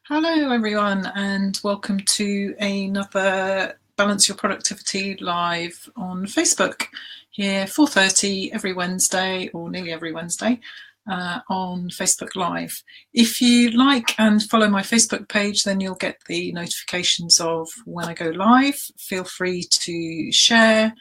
Hello everyone and welcome to another Balance Your Productivity live on Facebook here 4:30 every Wednesday or nearly every Wednesday on Facebook Live. If you like and follow my Facebook page, then you'll get the notifications of when I go live. Feel free to share,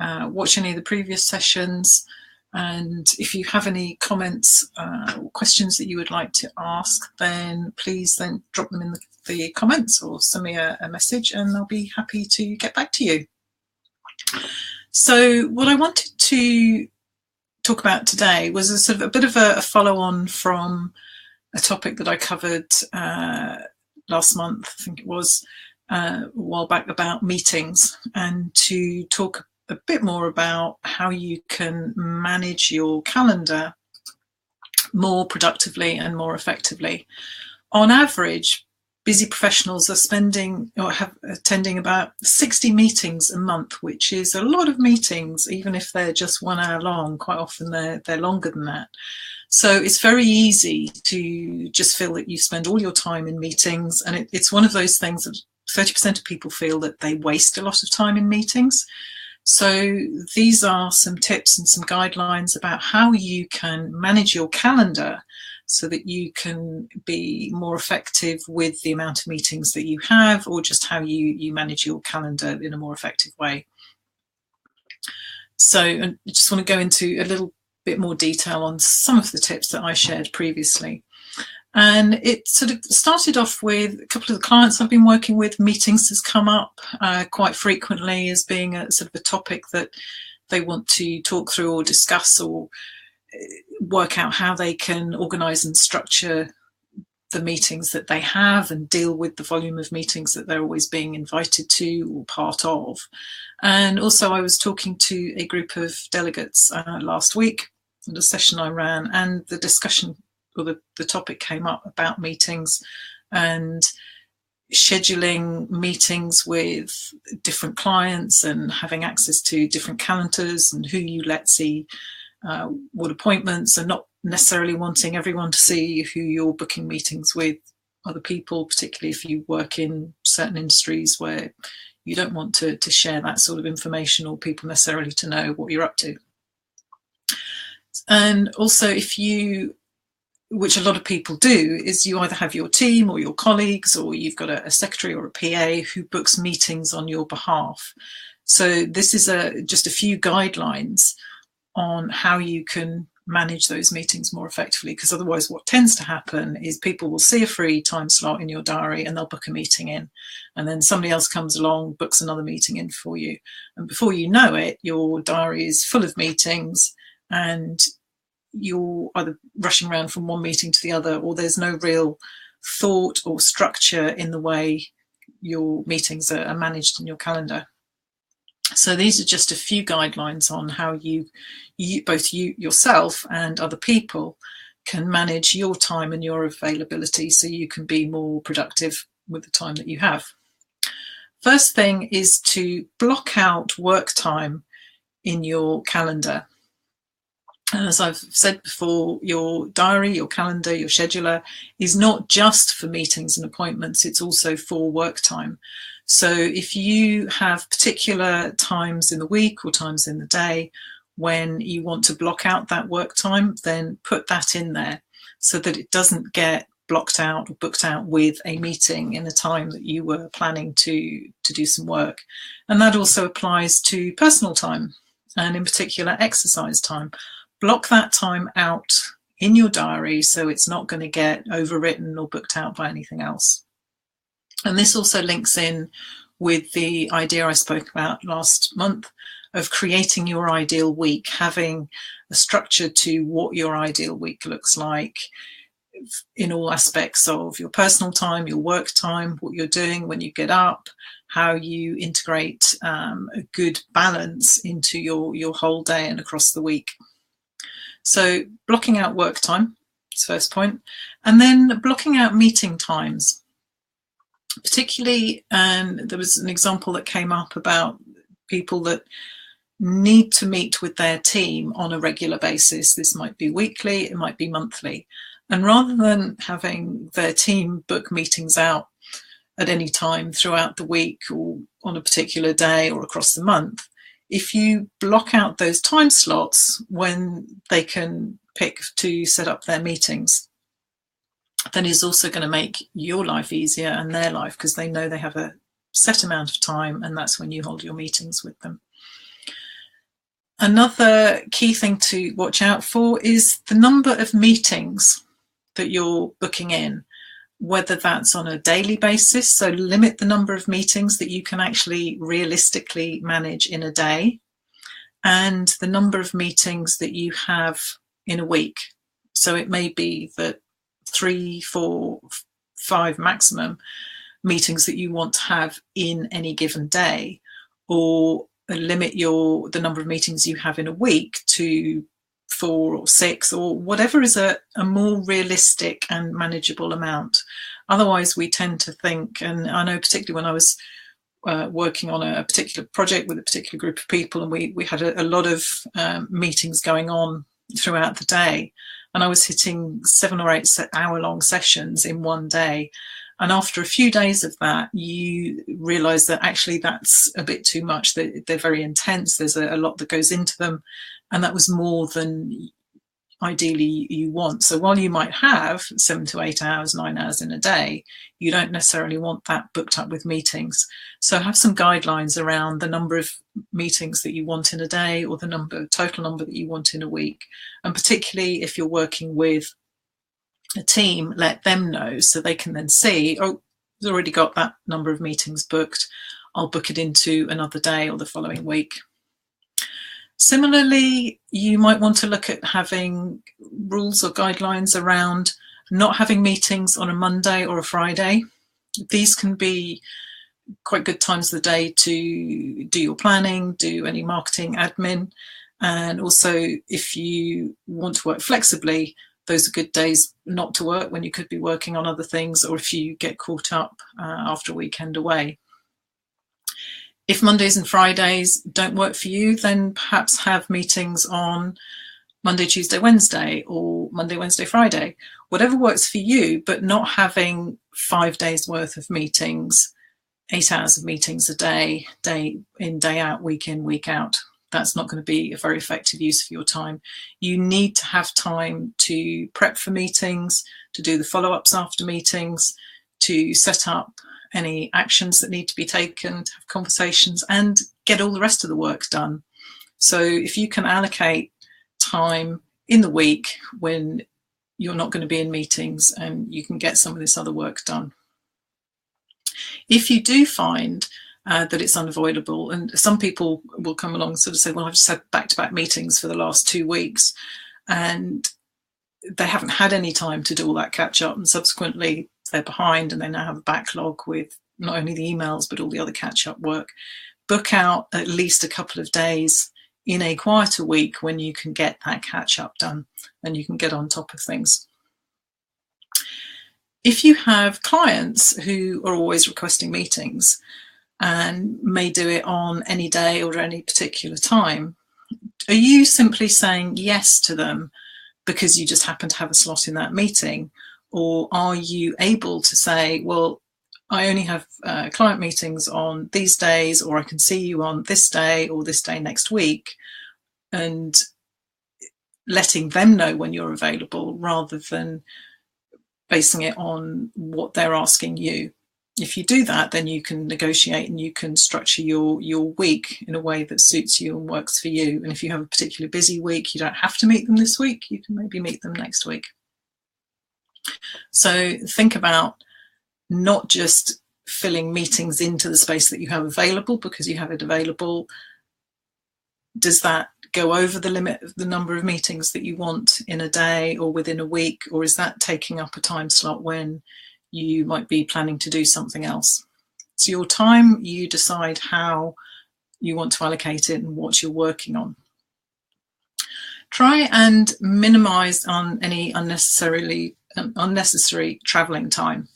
watch any of the previous sessions. And if you have any comments or questions that you would like to ask, then please then drop them in the comments or send me a message and I'll be happy to get back to you. So what I wanted to talk about today was a sort of a bit of a follow-on from a topic that I covered last month, I think it was, a while back, about meetings, and to talk a bit more about how you can manage your calendar more productively and more effectively. On average, busy professionals are spending or attending about 60 meetings a month, which is a lot of meetings, even if they're just 1 hour long. Quite often they're longer than that. So it's very easy to just feel that you spend all your time in meetings, and it's one of those things that 30% of people feel that they waste a lot of time in meetings. So these are some tips and some guidelines about how you can manage your calendar so that you can be more effective with the amount of meetings that you have, or just how you manage your calendar in a more effective way. So I just want to go into a little bit more detail on some of the tips that I shared previously. And it sort of started off with a couple of the clients I've been working with. Meetings has come up quite frequently as being a sort of a topic that they want to talk through or discuss, or work out how they can organise and structure the meetings that they have and deal with the volume of meetings that they're always being invited to or part of. And also I was talking to a group of delegates last week at a session I ran, and the discussion or the topic came up about meetings and scheduling meetings with different clients and having access to different calendars and who you let see what appointments, and not necessarily wanting everyone to see who you're booking meetings with other people, particularly if you work in certain industries where you don't want to share that sort of information or people necessarily to know what you're up to. And also, if you, which a lot of people do, is you either have your team or your colleagues, or you've got a secretary or a PA who books meetings on your behalf. So this is just a few guidelines on how you can manage those meetings more effectively, because otherwise what tends to happen is people will see a free time slot in your diary and they'll book a meeting in, and then somebody else comes along, books another meeting in for you, and before you know it, your diary is full of meetings and you're either rushing around from one meeting to the other, or there's no real thought or structure in the way your meetings are managed in your calendar. So these are just a few guidelines on how you both you yourself and other people can manage your time and your availability so you can be more productive with the time that you have. First thing is to block out work time in your calendar. And as I've said before, your diary, your calendar, your scheduler is not just for meetings and appointments, it's also for work time. So if you have particular times in the week or times in the day when you want to block out that work time, then put that in there so that it doesn't get blocked out or booked out with a meeting in the time that you were planning to do some work. And that also applies to personal time, and in particular exercise time. Block that time out in your diary so it's not going to get overwritten or booked out by anything else. And this also links in with the idea I spoke about last month of creating your ideal week, having a structure to what your ideal week looks like in all aspects of your personal time, your work time, what you're doing when you get up, how you integrate a good balance into your whole day and across the week. So blocking out work time is the first point. And then blocking out meeting times. Particularly, there was an example that came up about people that need to meet with their team on a regular basis. This might be weekly, it might be monthly. And rather than having their team book meetings out at any time throughout the week or on a particular day or across the month, if you block out those time slots when they can pick to set up their meetings, then it's also going to make your life easier and their life, because they know they have a set amount of time, and that's when you hold your meetings with them. Another key thing to watch out for is the number of meetings that you're booking in, whether that's on a daily basis, so limit the number of meetings that you can actually realistically manage in a day, and the number of meetings that you have in a week. So it may be that 3, 4, 5 maximum meetings that you want to have in any given day, or limit the number of meetings you have in a week to 4 or 6, or whatever is a more realistic and manageable amount. Otherwise, we tend to think, and I know particularly when I was working on a particular project with a particular group of people, and we had a lot of meetings going on throughout the day, and I was hitting 7 or 8 hour-long sessions in one day. And after a few days of that, you realize that actually that's a bit too much. They're very intense. There's a lot that goes into them. And that was more than ideally you want. So while you might have 7 to 8 hours, 9 hours in a day, you don't necessarily want that booked up with meetings. So have some guidelines around the number of meetings that you want in a day, or the total number that you want in a week. And particularly if you're working with a team, let them know so they can then see, oh, I've already got that number of meetings booked, I'll book it into another day or the following week. Similarly, you might want to look at having rules or guidelines around not having meetings on a Monday or a Friday. These can be quite good times of the day to do your planning, do any marketing, admin, and also if you want to work flexibly, those are good days not to work when you could be working on other things, or if you get caught up after a weekend away. If Mondays and Fridays don't work for you, then perhaps have meetings on Monday, Tuesday, Wednesday, or Monday, Wednesday, Friday, whatever works for you, but not having 5 days worth of meetings, 8 hours of meetings a day, day in, day out, week in, week out. That's not going to be a very effective use of your time. You need to have time to prep for meetings, to do the follow-ups after meetings, to set up any actions that need to be taken, to have conversations, and get all the rest of the work done. So if you can allocate time in the week when you're not going to be in meetings, and you can get some of this other work done. If you do find that it's unavoidable, and some people will come along and sort of say, well, I've just had back-to-back meetings for the last 2 weeks, and they haven't had any time to do all that catch up, and subsequently they're behind and they now have a backlog with not only the emails but all the other catch up work. Book out at least a couple of days in a quieter week when you can get that catch up done and you can get on top of things. If you have clients who are always requesting meetings and may do it on any day or any particular time, are you simply saying yes to them because you just happen to have a slot in that meeting? Or are you able to say, well, I only have client meetings on these days, or I can see you on this day or this day next week, and letting them know when you're available rather than basing it on what they're asking you. If you do that, then you can negotiate and you can structure your week in a way that suits you and works for you. And if you have a particularly busy week, you don't have to meet them this week, you can maybe meet them next week. So think about not just filling meetings into the space that you have available because you have it available. Does that go over the limit of the number of meetings that you want in a day or within a week? Or is that taking up a time slot when you might be planning to do something else? So your time, you decide how you want to allocate it and what you're working on. Try and minimize on any unnecessary traveling time.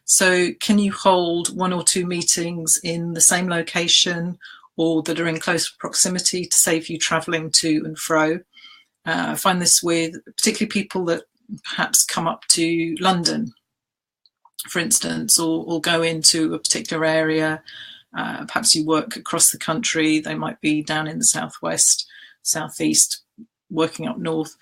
So can you hold 1 or 2 meetings in the same location or that are in close proximity to save you traveling to and fro? I find this with particularly people that perhaps come up to London, for instance, or go into a particular area. Perhaps you work across the country. They might be down in the southwest, southeast, working up north.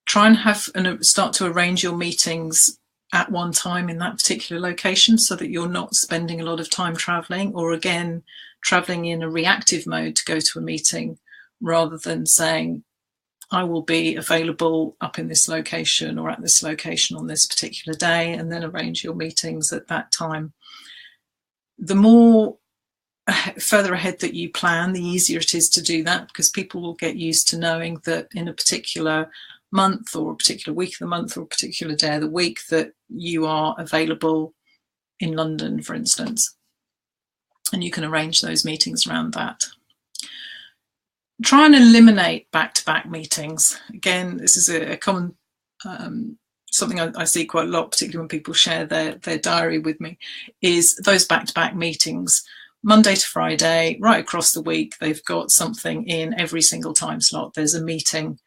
Try and have and start to arrange your meetings at one time in that particular location, so that you're not spending a lot of time traveling, or again traveling in a reactive mode to go to a meeting, rather than saying, I will be available up in this location or at this location on this particular day, and then arrange your meetings at that time. The more further ahead that you plan, the easier it is to do that, because people will get used to knowing that in a particular month or a particular week of the month or a particular day of the week that you are available in London, for instance, and you can arrange those meetings around that. Try and eliminate back-to-back meetings. Again, this is a common something I see quite a lot, particularly when people share their diary with me, is those back-to-back meetings, Monday to Friday, right across the week. They've got something in every single time slot. There's a meeting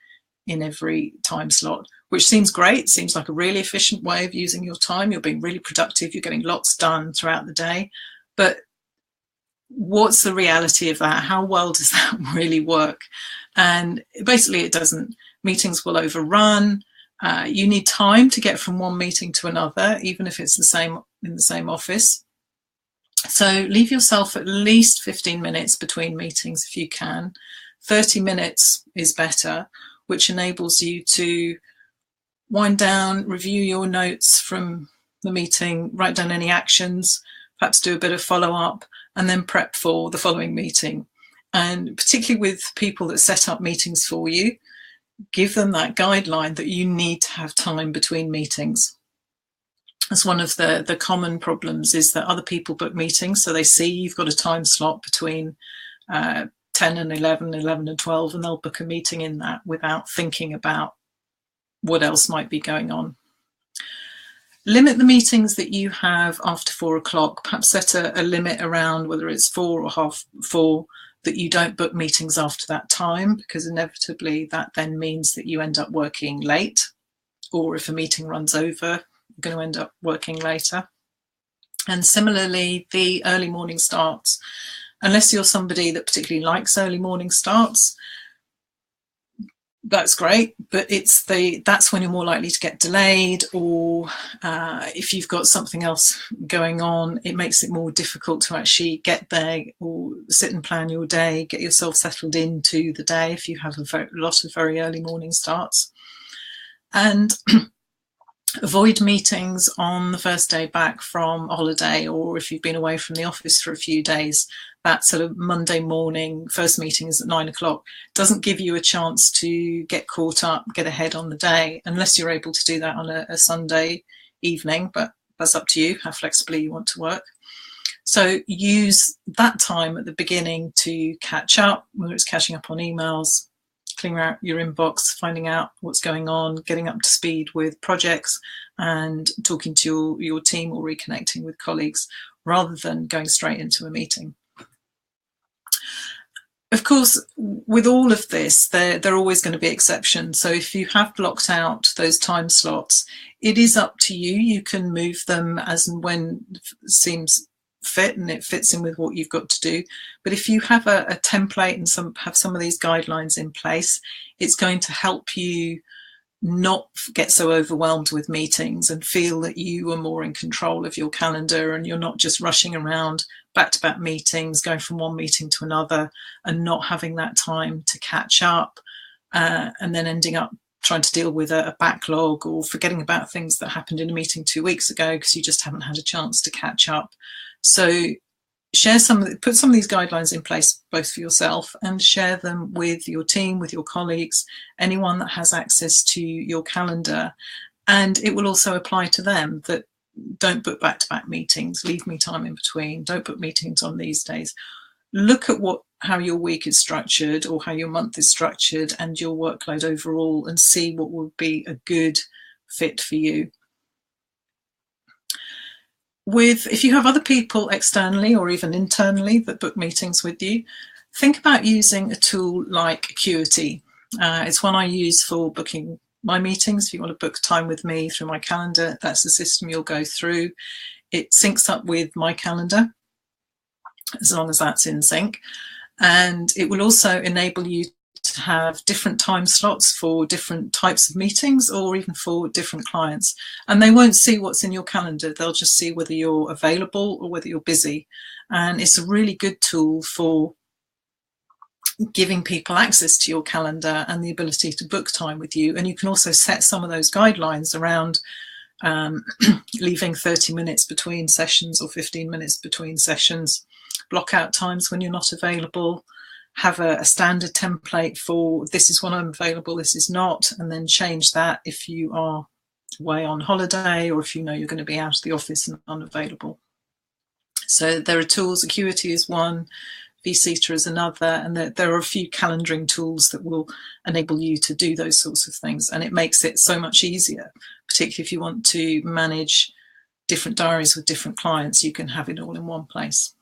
in every time slot, which seems great, seems like a really efficient way of using your time. You're being really productive, you're getting lots done throughout the day. But what's the reality of that? How well does that really work? And basically it doesn't. Meetings will overrun. You need time to get from one meeting to another, even if it's in the same office. So leave yourself at least 15 minutes between meetings if you can. 30 minutes is better, which enables you to wind down, review your notes from the meeting, write down any actions, perhaps do a bit of follow-up, and then prep for the following meeting. And particularly with people that set up meetings for you, give them that guideline that you need to have time between meetings. As one of the common problems is that other people book meetings, so they see you've got a time slot between 10 and 11, 11 and 12, and they'll book a meeting in that without thinking about what else might be going on. Limit the meetings that you have after 4 o'clock. Perhaps set a limit around whether it's 4 or half 4, that you don't book meetings after that time, because inevitably that then means that you end up working late, or if a meeting runs over, you're going to end up working later. And similarly, the early morning starts. Unless you're somebody that particularly likes early morning starts, that's great, but that's when you're more likely to get delayed, or if you've got something else going on, it makes it more difficult to actually get there or sit and plan your day, get yourself settled into the day if you have a lot of very early morning starts. And avoid meetings on the first day back from a holiday, or if you've been away from the office for a few days. That sort of Monday morning first meeting is at 9 o'clock. Doesn't give you a chance to get caught up, get ahead on the day, unless you're able to do that on a Sunday evening, but that's up to you, how flexibly you want to work. So use that time at the beginning to catch up, whether it's catching up on emails, clearing out your inbox, finding out what's going on, getting up to speed with projects, and talking to your team or reconnecting with colleagues, rather than going straight into a meeting. Of course, with all of this, there are always going to be exceptions. So if you have blocked out those time slots, it is up to you. You can move them as and when seems fit and it fits in with what you've got to do. But if you have a template and have some of these guidelines in place, it's going to help you not get so overwhelmed with meetings and feel that you are more in control of your calendar, and you're not just rushing around back-to-back meetings, going from one meeting to another and not having that time to catch up, and then ending up trying to deal with a backlog, or forgetting about things that happened in a meeting 2 weeks ago because you just haven't had a chance to catch up. So put some of these guidelines in place, both for yourself, and share them with your team, with your colleagues, anyone that has access to your calendar. And it will also apply to them, that don't book back-to-back meetings, leave me time in between, don't book meetings on these days. Look at how your week is structured, or how your month is structured, and your workload overall, and see what would be a good fit for you. If you have other people externally or even internally that book meetings with you, think about using a tool like Acuity. It's one I use for booking my meetings, if you want to book time with me through my calendar, that's the system you'll go through. It syncs up with my calendar, as long as that's in sync. And it will also enable you to have different time slots for different types of meetings, or even for different clients. And they won't see what's in your calendar. They'll just see whether you're available or whether you're busy. And it's a really good tool for giving people access to your calendar and the ability to book time with you. And you can also set some of those guidelines around leaving 30 minutes between sessions or 15 minutes between sessions, block out times when you're not available, have a standard template for this is when I'm available, this is not, and then change that if you are away on holiday or if you know you're going to be out of the office and unavailable. So there are tools, Acuity is one, vSeater is another, and there are a few calendaring tools that will enable you to do those sorts of things, and it makes it so much easier, particularly if you want to manage different diaries with different clients. You can have it all in one place.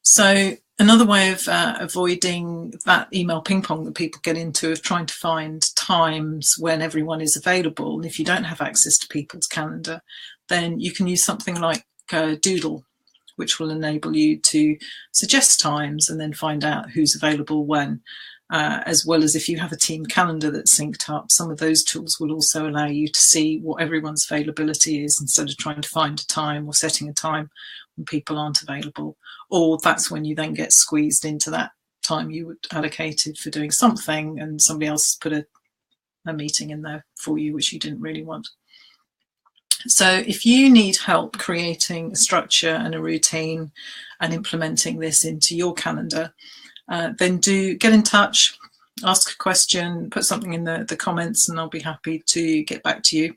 So another way of avoiding that email ping pong that people get into, of trying to find times when everyone is available, and if you don't have access to people's calendar, then you can use something like Doodle, which will enable you to suggest times and then find out who's available when, as well as if you have a team calendar that's synced up. Some of those tools will also allow you to see what everyone's availability is, instead of trying to find a time or setting a time when people aren't available. Or that's when you then get squeezed into that time you would allocated for doing something, and somebody else put a meeting in there for you which you didn't really want. So if you need help creating a structure and a routine and implementing this into your calendar, then do get in touch, ask a question, put something in the comments, and I'll be happy to get back to you.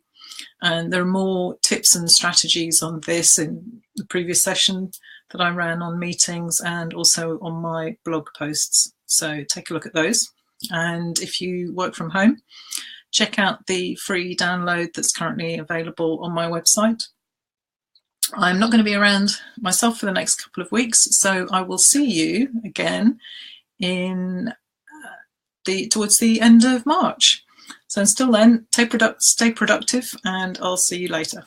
And there are more tips and strategies on this in the previous session that I ran on meetings, and also on my blog posts. So take a look at those. And if you work from home, check out the free download that's currently available on my website. I'm not going to be around myself for the next couple of weeks, so I will see you again in towards the end of March. So until then, stay productive, and I'll see you later.